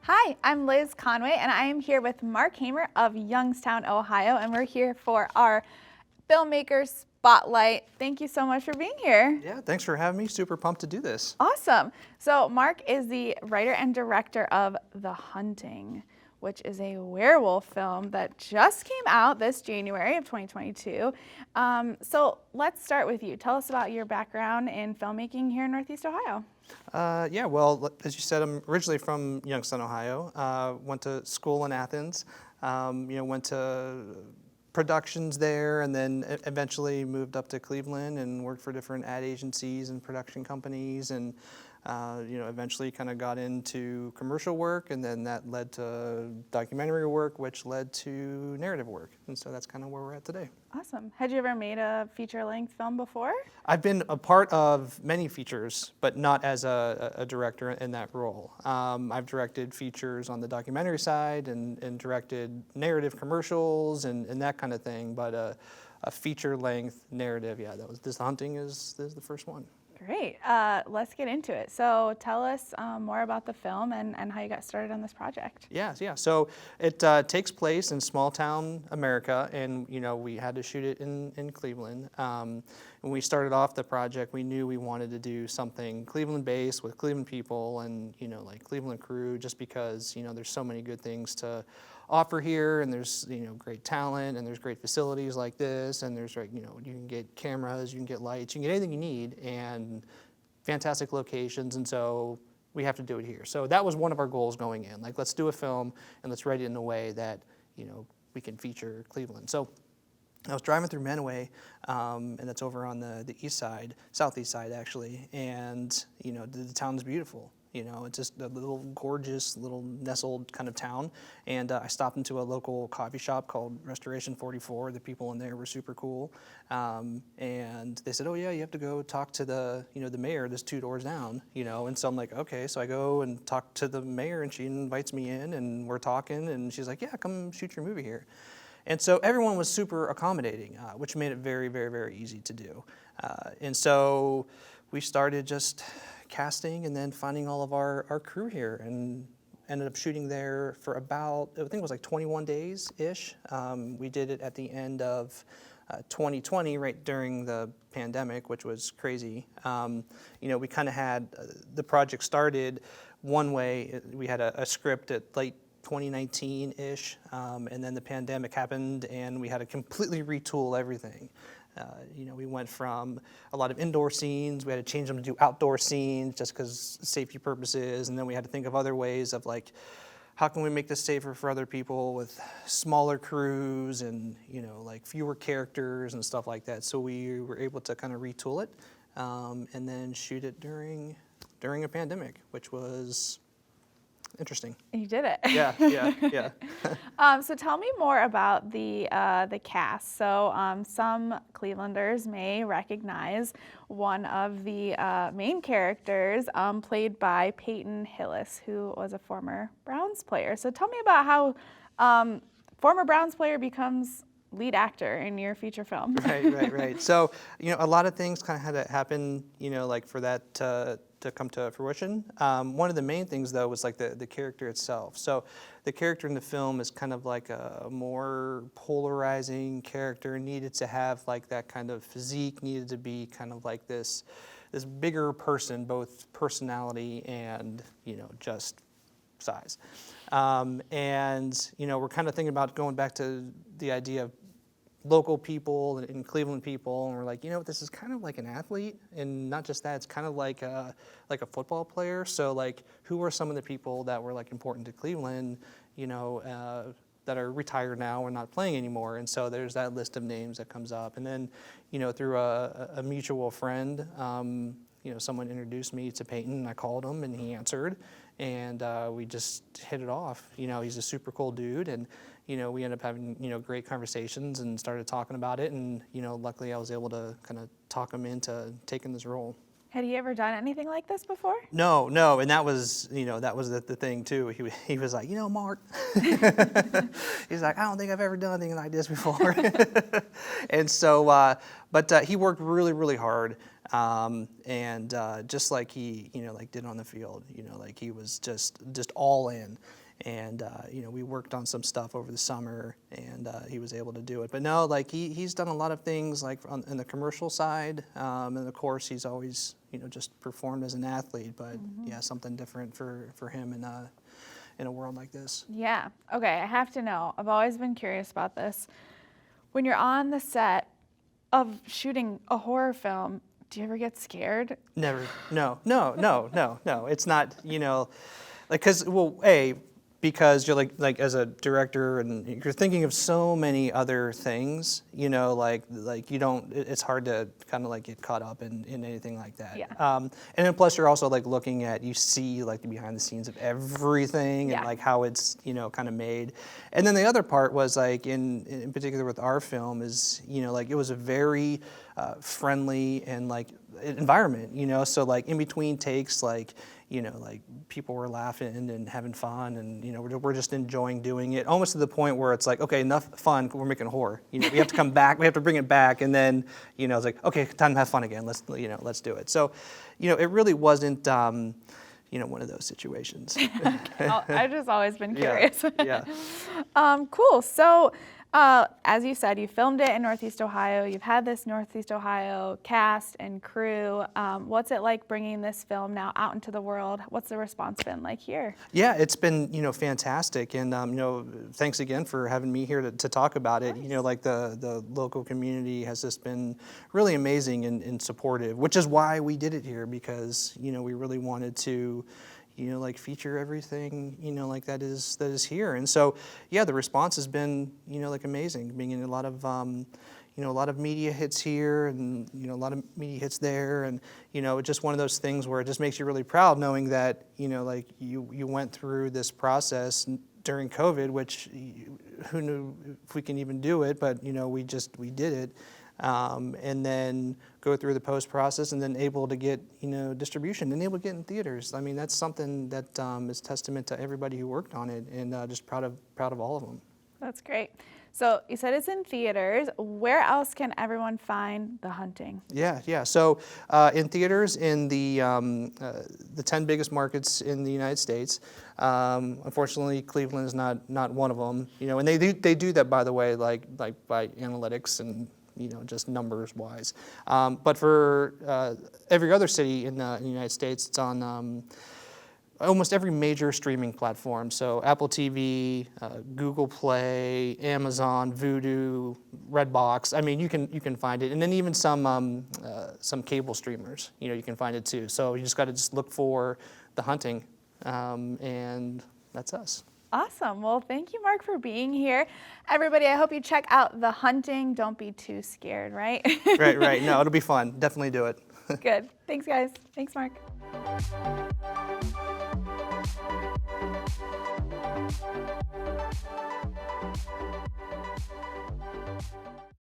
Hi, I'm Liz Conway, and I am here with Mark Hamer of Youngstown, Ohio, and we're here for our Filmmaker Spotlight. Thank you so much for being here. Yeah, thanks for having me. Super pumped to do this. Awesome. So Mark is the writer and director of The Hunting, which is a werewolf film that just came out this January of 2022. So let's start with you. Tell us about your background in filmmaking here in Northeast Ohio. Yeah, well, as you said, I'm originally from Youngstown, Ohio. Went to school in Athens. Went to productions there, and then eventually moved up to Cleveland and worked for different ad agencies and production companies, and eventually kind of got into commercial work, and then that led to documentary work, which led to narrative work, and so that's kind of where we're at today. Awesome. Had you ever made a feature-length film before? I've been a part of many features, but not as a director in that role. I've directed features on the documentary side and directed narrative commercials and that kind of thing, but a feature-length narrative, yeah, The Hunting is the first one. Great. Let's get into it. So tell us more about the film and how you got started on this project. Yeah. So it takes place in small town America, and we had to shoot it in Cleveland. When we started off the project, we knew we wanted to do something Cleveland-based with Cleveland people and like Cleveland crew, just because there's so many good things to offer here, and there's great talent, and there's great facilities like this, and there's you can get cameras, you can get lights, you can get anything you need, and fantastic locations, and so we have to do it here. So that was one of our goals going in, like, let's do a film and let's write it in a way that we can feature Cleveland. So I was driving through Manaway, and that's over on the east side, southeast side actually, and the town's beautiful. It's just a little gorgeous, little nestled kind of town. And I stopped into a local coffee shop called Restoration 44. The people in there were super cool. And they said, oh yeah, you have to go talk to the mayor that's 2 doors down, And so I'm like, okay. So I go and talk to the mayor, and she invites me in, and we're talking, and she's like, yeah, come shoot your movie here. And so everyone was super accommodating, which made it very, very, very easy to do. And so we started just casting and then finding all of our crew here, and ended up shooting there for about, I think it was like 21 days-ish. We did it at the end of 2020, right during the pandemic, which was crazy. We kind of had, the project started one way. We had a script at late 2019-ish, and then the pandemic happened, and we had to completely retool everything. We went from a lot of indoor scenes, we had to change them to do outdoor scenes just because safety purposes, and then we had to think of other ways of like, how can we make this safer for other people with smaller crews and like fewer characters and stuff like that. So we were able to kind of retool it, and then shoot it during a pandemic, which was interesting. You did it. Yeah. So tell me more about the cast. So some Clevelanders may recognize one of the main characters, played by Peyton Hillis, who was a former Browns player. So tell me about how former Browns player becomes lead actor in your feature film. Right. So a lot of things kind of had to happen, like for that to come to fruition. One of the main things, though, was like the character itself. So the character in the film is kind of like a more polarizing character, needed to have like that kind of physique, needed to be kind of like this bigger person, both personality and just size. And we're kind of thinking about going back to the idea of local people and Cleveland people, and we're like, this is kind of like an athlete, and not just that, it's kind of like a football player. So like, who are some of the people that were like important to Cleveland, that are retired now and not playing anymore? And so there's that list of names that comes up, and then through a mutual friend, someone introduced me to Peyton, and I called him, and he answered, and we just hit it off. He's a super cool dude, and we ended up having great conversations and started talking about it, and luckily I was able to kind of talk him into taking this role. Had he ever done anything like this before? No, and that was the thing too. He was like, Mark, he's like, I don't think I've ever done anything like this before. And so, but he worked really, really hard. And just like he, like did on the field, like he was just all in. And we worked on some stuff over the summer, and he was able to do it. But no, like he's done a lot of things like in the commercial side, and of course he's always just performed as an athlete. But yeah, something different for him in a world like this. Yeah. Okay, I have to know. I've always been curious about this. When you're on the set of shooting a horror film, do you ever get scared? Never. No. It's not, like, because you're like as a director and you're thinking of so many other things, like you don't, it's hard to kind of like get caught up in anything like that. Yeah. And then plus you're also like looking at, you see like the behind the scenes of everything and like how it's, kind of made. And then the other part was like in particular with our film is, like it was a very friendly and like environment, so like in between takes, like, like people were laughing and having fun and, we're just enjoying doing it almost to the point where it's like, okay, enough fun, we're making horror. We have to come back, we have to bring it back. And then, it's like, okay, time to have fun again. Let's do it. So, it really wasn't, one of those situations. I've just always been curious. Yeah. Cool. So, as you said, you filmed it in Northeast Ohio. You've had this Northeast Ohio cast and crew. What's it like bringing this film now out into the world? What's the response been like here? Yeah, it's been, fantastic. And, thanks again for having me here to talk about it. Nice. Like the local community has just been really amazing and supportive, which is why we did it here, because, we really wanted to, like feature everything, like that is here. And so, yeah, the response has been, like amazing, being in a lot of, a lot of media hits here and, a lot of media hits there. And, it's just one of those things where it just makes you really proud knowing that, like you went through this process during COVID, which who knew if we can even do it, but, we did it. And then go through the post process and then able to get, distribution and able to get in theaters. I mean, that's something that is testament to everybody who worked on it, and just proud of all of them. That's great. So you said it's in theaters. Where else can everyone find The Hunting? Yeah. So in theaters in the 10 biggest markets in the United States. Unfortunately, Cleveland is not one of them. And they do that, by the way, like by analytics and just numbers wise. But for every other city in the United States, it's on almost every major streaming platform. So Apple TV, Google Play, Amazon, Vudu, Redbox. I mean, you can find it, and then even some cable streamers. You can find it too. So you just got to look for The Hunting, and that's us. Awesome. Well, thank you, Mark, for being here. Everybody, I hope you check out The Hunting. Don't be too scared, right? Right. No, it'll be fun. Definitely do it. Good. Thanks, guys. Thanks, Mark.